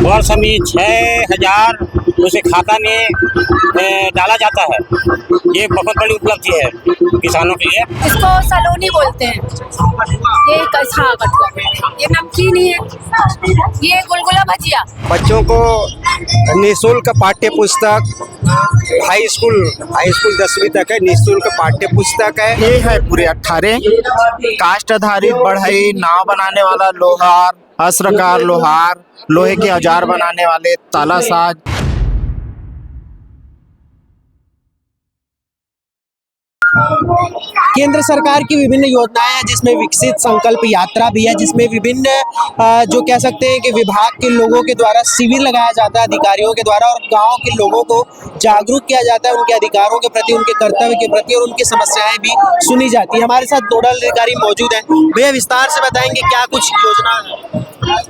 वर्ष में 6,000 उसे खाता में डाला जाता है। ये बहुत बड़ी उपलब्धि है किसानों के लिए। इसको सलोनी बोलते हैं। ये हाँ कटुआ, ये नमकीन ही है, ये गुलगुला भजिया। बच्चों को निःशुल्क पाठ्य पुस्तक, हाई स्कूल 10वीं तक है, निःशुल्क पाठ्य पुस्तक है। ये है पूरे 18 काष्ठ आधारित बढ़ई, नाव बनाने वाला लोहार, अस्त्रकार लोहार, लोहे के औजार बनाने वाले तालासाज। केंद्र सरकार की विभिन्न योजनाएं हैं, जिसमें विकसित संकल्प यात्रा भी है, जिसमें विभिन्न जो कह सकते हैं कि विभाग के लोगों के द्वारा शिविर लगाया जाता है अधिकारियों के द्वारा, और गांव के लोगों को जागरूक किया जाता है उनके अधिकारों के प्रति, उनके कर्तव्य के प्रति, और उनकी समस्याएं भी सुनी जाती है। हमारे साथ नोडल अधिकारी मौजूद हैं। भैया विस्तार से बताएंगे क्या कुछ योजना है?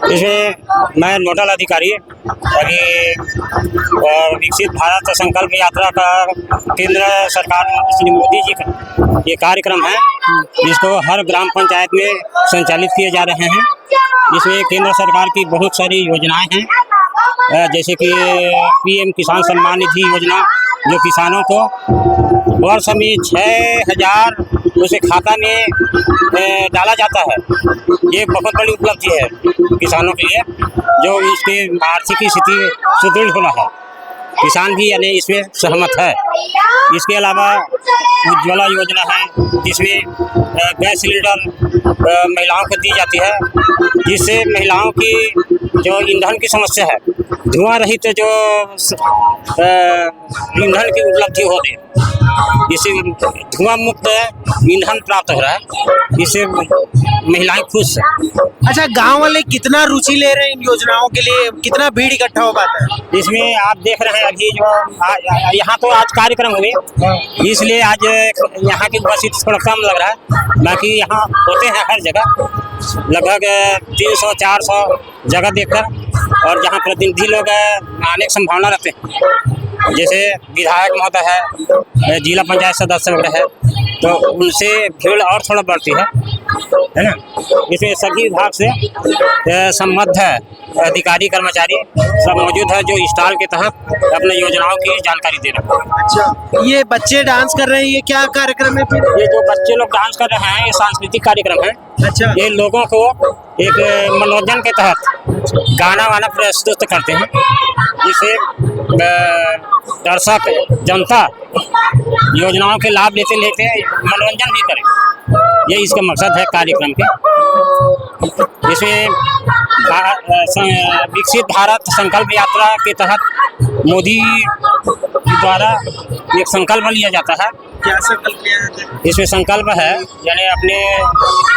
इसमें मैं नोडल अधिकारी अभी विकसित भारत संकल्प यात्रा का केंद्र सरकार श्री मोदी जी का ये कार्यक्रम है, जिसको हर ग्राम पंचायत में संचालित किए जा रहे हैं। इसमें केंद्र सरकार की बहुत सारी योजनाएं हैं, जैसे कि PM किसान सम्मान निधि योजना, जो किसानों को वर्ष में 6,000 उसे खाता में डाला जाता है। ये बहुत बड़ी उपलब्धि है किसानों के लिए, जो इसके आर्थिक स्थिति सुदृढ़ हो रहा है। किसान भी यानी इसमें सहमत है। इसके अलावा उज्ज्वला योजना है, जिसमें गैस सिलेंडर महिलाओं को दी जाती है, जिससे महिलाओं की जो ईंधन की समस्या है, धुआं रहित जो ईंधन की उपलब्धि हो रही है, इससे धुआं मुक्त ईंधन प्राप्त हो रहा है, इससे महिलाएं खुश हैं। अच्छा, गांव वाले कितना रुचि ले रहे हैं इन योजनाओं के लिए? कितना भीड़ इकट्ठा हो पाता है? इसमें आप देख रहे हैं अभी जो यहाँ तो आज कार्यक्रम हुए, इसलिए आज यहाँ की उपस्थिति थोड़ा कम लग रहा है। बाकी यहाँ होते हैं हर जगह, लगभग 300-400 जगह देखकर, और जहाँ प्रतिनिधि लोग आने की संभावना रखते हैं, जैसे विधायक महोदय है, जिला पंचायत सदस्य वगैरह है, तो उनसे भीड़ और थोड़ा बढ़ती है ना। इसमें सभी विभाग से संबद्ध है अधिकारी कर्मचारी सब मौजूद है, जो स्टॉल के तहत अपने योजनाओं की जानकारी दे रहे हैं। अच्छा, ये बच्चे डांस कर रहे हैं, ये क्या कार्यक्रम है फिर? ये जो बच्चे लोग डांस कर रहे हैं, ये सांस्कृतिक कार्यक्रम है। अच्छा, ये लोगों को एक मनोरंजन के तहत गाना वाना प्रस्तुत करते हैं, जिससे दर्शक जनता योजनाओं के लाभ लेते लेते मनोरंजन भी करें। ये इसका मकसद है कार्यक्रम के। इसमें विकसित भारत संकल्प यात्रा के तहत मोदी द्वारा एक संकल्प लिया जाता है। क्या संकल्प लिया जाता है? इसमें संकल्प है, यानी अपने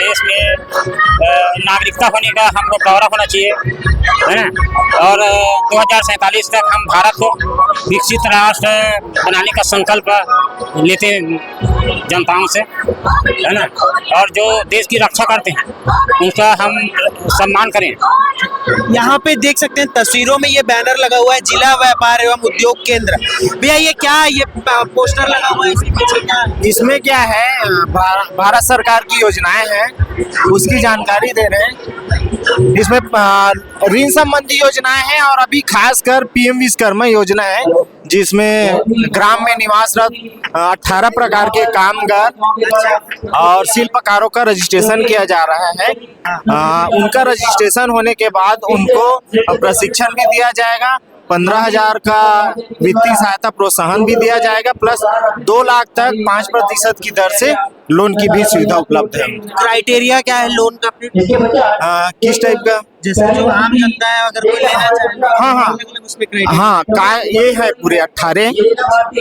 देश में नागरिकता होने का हमको गौरव होना चाहिए, है ना। और 2047 तक हम भारत को विकसित राष्ट्र बनाने का संकल्प लेते जनताओं से, है ना। और जो देश की रक्षा करते हैं उनका हम सम्मान करें। यहाँ पे देख सकते हैं तस्वीरों में ये बैनर लगा हुआ है, जिला व्यापार एवं उद्योग केंद्र। भैया ये क्या है? ये पोस्टर लगा हुआ है, इसके पीछे क्या है? इसमें क्या है, भारत सरकार की योजनाएं हैं, उसकी जानकारी दे रहे हैं। इसमें ऋण संबंधी योजनाएं हैं, और अभी खासकर PM विश्वकर्मा योजना है, जिसमें ग्राम में निवासरत 18 प्रकार के कामगार और शिल्पकारों का रजिस्ट्रेशन किया जा रहा है। उनका रजिस्ट्रेशन होने के बाद उनको प्रशिक्षण भी दिया जाएगा, 15,000 का वित्तीय सहायता प्रोत्साहन भी दिया जाएगा, प्लस 2 लाख तक 5% की दर से लोन की भी सुविधा उपलब्ध है। क्राइटेरिया क्या है लोन का? किस टाइप का? जैसे जो आम जनता है अगर कोई लेना चाहे, उसमें क्राइटेरिया। ये है पूरे 18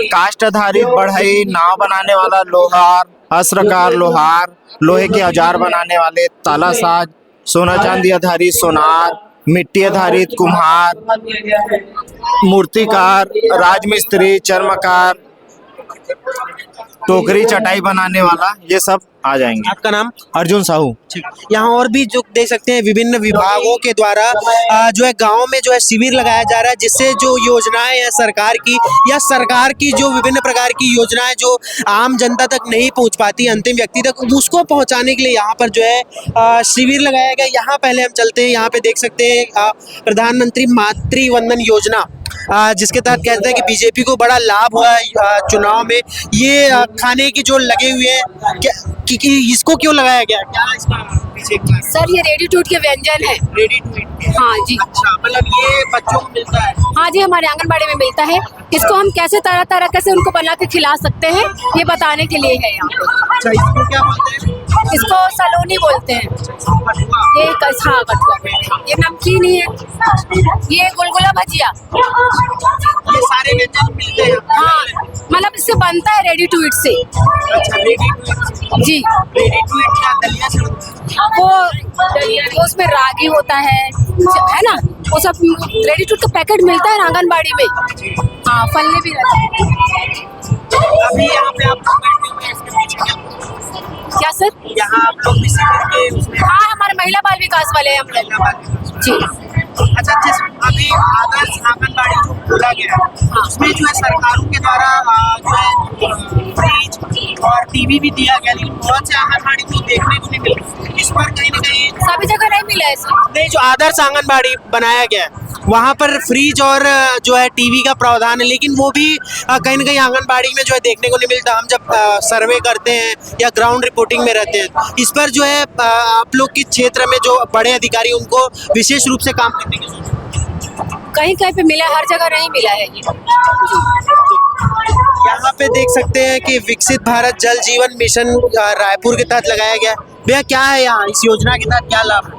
काष्ठ आधारित बढ़ई, नाव बनाने वाला लोहार, अस्त्रकार लोहार, लोहे के औजार बनाने वाले तालासाज, सोना चांदी आधारित सोनार, मिट्टी आधारित कुम्हार, मूर्तिकार, राजमिस्त्री, चर्मकार, टोकरी चटाई बनाने वाला, ये सब आ जाएंगे। आपका नाम? अर्जुन साहू। ठीक। यहाँ और भी जो देख सकते हैं विभिन्न विभागों के द्वारा जो है गांव में जो है शिविर लगाया जा रहा है, जिससे जो योजनाएं हैं सरकार की या सरकार की जो विभिन्न प्रकार की योजनाएं जो आम जनता तक नहीं पहुंच पाती अंतिम व्यक्ति तक, उसको पहुंचाने के लिए यहाँ पर जो है शिविर लगाया गया। यहाँ पहले हम चलते हैं, यहाँ पे देख सकते हैं प्रधानमंत्री मातृ वंदन योजना, जिसके तहत कहते हैं कि बीजेपी को बड़ा लाभ हुआ है चुनाव में। ये खाने की जो लगे हुए हैं कि इसको क्यों लगाया गया, क्या इसका पीछे क्या? सर ये रेडी टू ईट के व्यंजन है। Ready to eat. हाँ जी। अच्छा, मतलब ये बच्चों को मिलता है? हाँ जी, हमारे आंगनबाड़ी में मिलता है। इसको हम कैसे तरह तरह कैसे उनको बना के खिला सकते हैं, ये बताने के लिए है यहाँ पे। अच्छा, इसको क्या बोलते हैं? इसको सलोनी बोलते हैं। ये हाँ कठुआ, ये नमकीन ही है, ये गुलगुला भजिया। ये सारे व्यंजन मिलते हैं? हाँ, मतलब इससे बनता है रेडी टू ईट से। अच्छा, रेडी टू ईट। जी, रेडी टू ईट क्या दलिया से बनता है? वो उसमें रागी होता है ना, वो सब रेडी टू ईट का पैकेट मिलता है आंगनबाड़ी में। हाँ, फलने भी रहते हैं। अभी यहाँ पे आप बैठे हुए हैं, इसके पीछे क्या सर? यहाँ आप लोग भी शिविर के उसमें? हाँ, हमारे महिला बाल विकास वाले हैं हम लोग। जी। अच्छा, जिस अभी आदर्श आंगनबाड़ी जो खोला गया है, हाँ। उसमें जो है सरकारों के द्वारा जो है फ्रिज और टीवी भी दिया गया, लेकिन बहुत से आंगनबाड़ी को देखने को नहीं मिला। इस पर कहीं ना कहीं सभी जगह नहीं मिला है सर। नहीं, जो आदर्श आंगनबाड़ी बनाया गया है वहाँ पर फ्रिज और जो है टीवी का प्रावधान है, लेकिन वो भी कहीं ना कहीं आंगनबाड़ी में जो है देखने को नहीं मिलता। हम जब सर्वे करते हैं या ग्राउंड रिपोर्टिंग में रहते हैं, इस पर जो है आप लोग के क्षेत्र में जो बड़े अधिकारी उनको विशेष रूप से काम करने की कहीं कहीं पे मिला, हर जगह नहीं मिला है ये। यहाँ पे देख सकते हैं कि विकसित भारत जल जीवन मिशन रायपुर के तहत लगाया गया। भैया क्या है यहाँ इस योजना के तहत क्या लाभ है?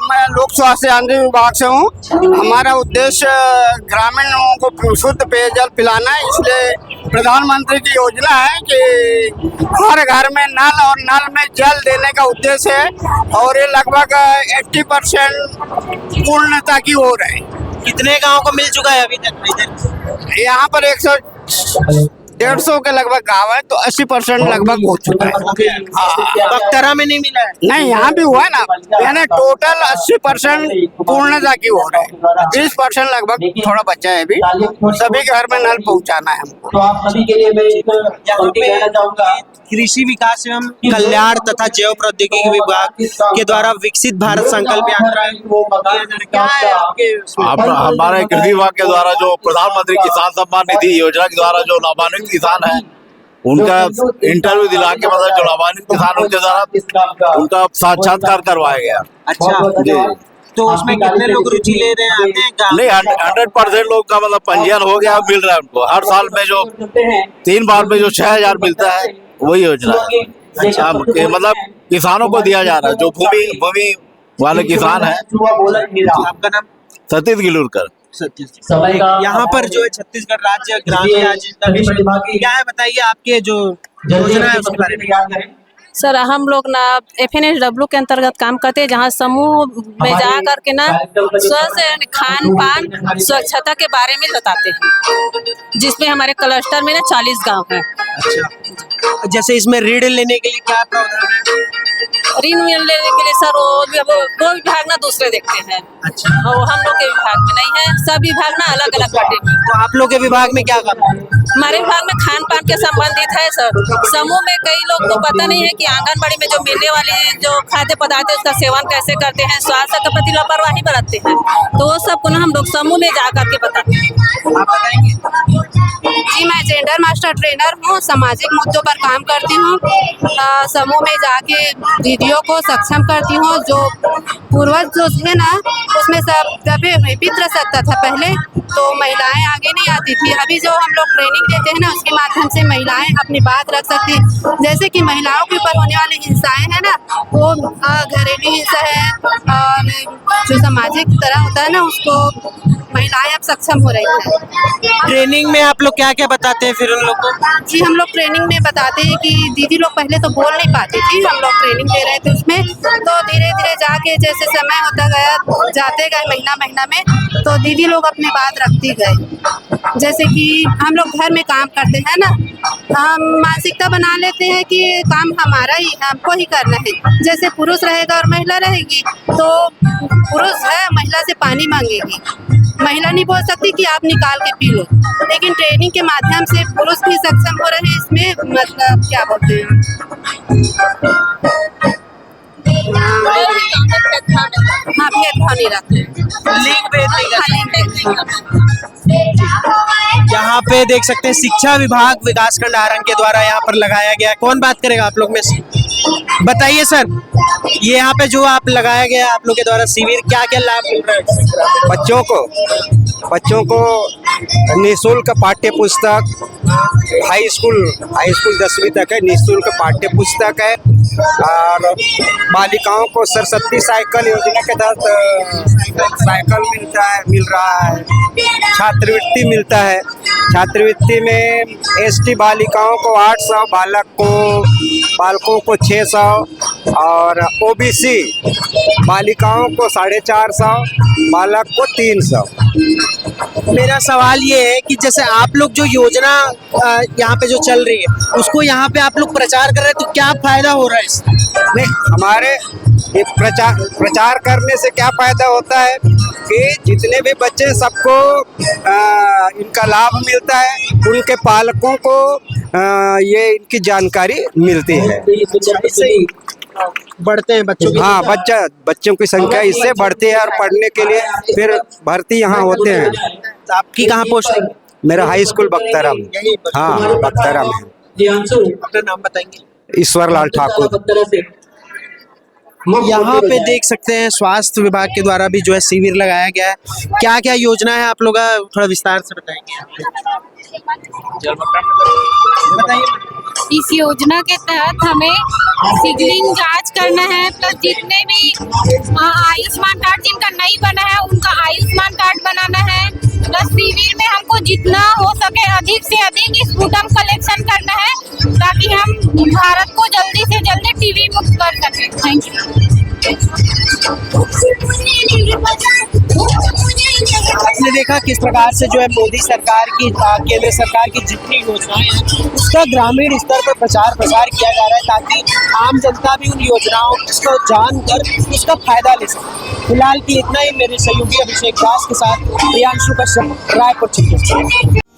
मैं लोक स्वास्थ्य यांत्रिक विभाग से हूँ। हमारा उद्देश्य ग्रामीण लोगों को शुद्ध पेयजल पिलाना है, इसलिए प्रधानमंत्री की योजना है कि हर घर में नल और नल में जल देने का उद्देश्य है, और ये लगभग 80% पूर्णता की ओर है। कितने गाँव को मिल चुका है अभी तक इधर? यहाँ पर 100-150 के लगभग गाँव है, तो 80% लगभग हो चुका है। बख्तरा में नहीं मिला है? नहीं, यहाँ भी हुआ है ना, यानी टोटल 80% पूर्णता की ओर है, 20% लगभग थोड़ा बचा है अभी। सभी घर में नल पहुँचाना है हमको। तो आप सभी के लिए मैं एक पंक्ति कहना चाहूंगा। कृषि विकास एवं कल्याण तथा जैव प्रौद्योगिकी विभाग के द्वारा विकसित भारत संकल्प यात्रा क्या है आपके उसमें? हमारे कृषि विभाग के द्वारा जो प्रधानमंत्री किसान सम्मान निधि योजना के द्वारा जो लाभान्वित किसान है, उनका इंटरव्यू दिला के मतलब जो लाभान्वित किसान उनके द्वारा उनका साक्षात्कार करवाया गया। अच्छा जी। तो उसमें कितने लोग रुचि ले रहे हैं, आते हैं क्या? नहीं, 100% लोग का मतलब पंजीयन हो गया, मिल रहा है उनको। हर साल में जो 3 बार में जो 6000 मिलता है वही योजना है। अच्छा, मतलब किसानों को दिया जा रहा है, जो भूमि वाले किसान है। आपका नाम? सतीश गिलूरकर। यहाँ पर जो है छत्तीसगढ़ राज्य ग्रामीण आजीविका मिशन क्या है, बताइए आपके जो योजना है उसके बारे में। सर हम लोग ना FNSW के अंतर्गत काम करते हैं, जहाँ समूह में जा करके ना स्वस्थ खान पान स्वच्छता के बारे में बताते हैं, जिसमें हमारे क्लस्टर में ना 40 गांव हैं। अच्छा, जैसे इसमें ऋण लेने के लिए क्या प्रावधान है? ऋण लेने के लिए सर वो विभाग ना दूसरे देखते हैं। अच्छा, वो हम लोग के विभाग में नहीं है, सब विभाग ना अलग अलग बटे हैं। तो आप लोग के विभाग में क्या काम है? हमारे विभाग में खान पान के संबंधित है सर। समूह में कई लोग को पता नहीं है कि आंगनबाड़ी में जो मिलने वाले जो खाद्य पदार्थ है उसका सेवन कैसे करते हैं, स्वास्थ्य के प्रति लापरवाही बरतते हैं, तो वो सब को ना हम लोग समूह में जा करके बताते हैं। आप बताएंगे? जी, मैं जेंडर मास्टर ट्रेनर हूँ, सामाजिक मुद्दों पर काम करती हूँ। समूह में जाके दीदियों को सक्षम करती हूँ। जो पूर्वज जो थे ना, उसमें सब दबे हुए पितृ सत्ता था पहले, तो महिलाएं आगे नहीं आती थी। अभी जो हम लोग ट्रेनिंग देते हैं ना, उसके माध्यम से महिलाएं अपनी बात रख सकती हैं। जैसे कि महिलाओं के ऊपर होने वाली हिंसाएं हैं ना, वो घरेलू हिंसा है और जो सामाजिक तरह होता है ना, उसको महिलाएं अब सक्षम हो रही हैं। ट्रेनिंग में आप लोग क्या क्या बताते हैं फिर उन लोग को? जी, हम लोग ट्रेनिंग में बताते हैं कि दीदी लोग पहले तो बोल नहीं पाती थी, हम लोग ट्रेनिंग दे रहे थे उसमें, तो धीरे धीरे जाके जैसे समय होता गया, जाते गए महीना में, तो दीदी लोग अपनी बात रखती गए। जैसे कि हम लोग घर में काम करते हैं ना, हम मानसिकता बना लेते हैं कि काम हमारा ही, हमको ही करना है। जैसे पुरुष रहेगा और महिला रहेगी, तो पुरुष है, महिला से पानी मांगेगी, महिला नहीं बोल सकती कि आप निकाल के पी लो। लेकिन ट्रेनिंग के माध्यम से पुरुष भी सक्षम हो रहे हैं इसमें, मतलब क्या बोलते हैं, हाँ, भेदभाव नहीं रखते। लिंग भेद नहीं हाँ, करते। लिंग भेद। यहाँ पे देख सकते हैं शिक्षा विभाग विकासखंड आरंग के द्वारा यहाँ पर लगाया गया है। कौन बात करेगा आप लोग में से? बताइए सर, ये यहाँ पे जो आप लगाया गया है आप लोग के द्वारा शिविर, क्या क्या लाभ मिल रहा है बच्चों को निःशुल्क पाठ्य पुस्तक, हाई स्कूल 10वीं तक है, निःशुल्क पाठ्य पुस्तक है। और बालिकाओं को सरस्वती साइकिल योजना के तहत साइकिल मिल रहा है। छात्रवृत्ति मिलता है। छात्रवृत्ति में एसटी बालिकाओं को 800, बालकों को 600 और ओबीसी बालिकाओं को 450, बालक को 300। मेरा सवाल ये है कि जैसे आप लोग जो योजना यहाँ पे जो चल रही है उसको यहाँ पे आप लोग प्रचार कर रहे हैं, तो क्या फायदा हो रहा है इससे? नहीं, हमारे ये प्रचार करने से क्या फायदा होता है कि जितने भी बच्चे, सबको इनका लाभ मिलता है, उनके पालकों को ये इनकी जानकारी मिलती है। बढ़ते हैं बच्चों की। हाँ, बच्चों की संख्या इससे बढ़ती है और पढ़ने के लिए फिर भर्ती यहाँ होते हैं। तो आपकी कहाँ पोस्टिंग? मेरा हाई स्कूल बख्तरम। हाँ, बख्तरम है। अपना नाम बताएंगे? ईश्वर लाल ठाकुर। यहाँ पे देख सकते हैं स्वास्थ्य विभाग के द्वारा भी जो है शिविर लगाया गया है। क्या क्या योजना है आप लोग का, थोड़ा विस्तार से बताएंगे? इस योजना के तहत हमें सिगलिंग जांच करना है, प्लस जितने भी आयुष्मान कार्ड जिनका नहीं बना है उनका आयुष्मान कार्ड बनाना है। प्लस शिविर में हमको जितना हो सके अधिक से अधिक स्पुटम कलेक्शन करना है, ताकि हम भारत को जल्दी से जल्दी टीबी मुक्त कर सकें। Thank you. आपने देखा किस प्रकार से जो है मोदी सरकार की, केंद्र सरकार की जितनी योजनाएं हैं उसका ग्रामीण स्तर पर प्रचार प्रसार किया जा रहा है, ताकि आम जनता भी उन योजनाओं को जानकर उसका फायदा ले सके। फिलहाल की इतना ही। मेरे सहयोगी अभिषेक दास के साथ प्रियांशु कश्यप, रायपुर।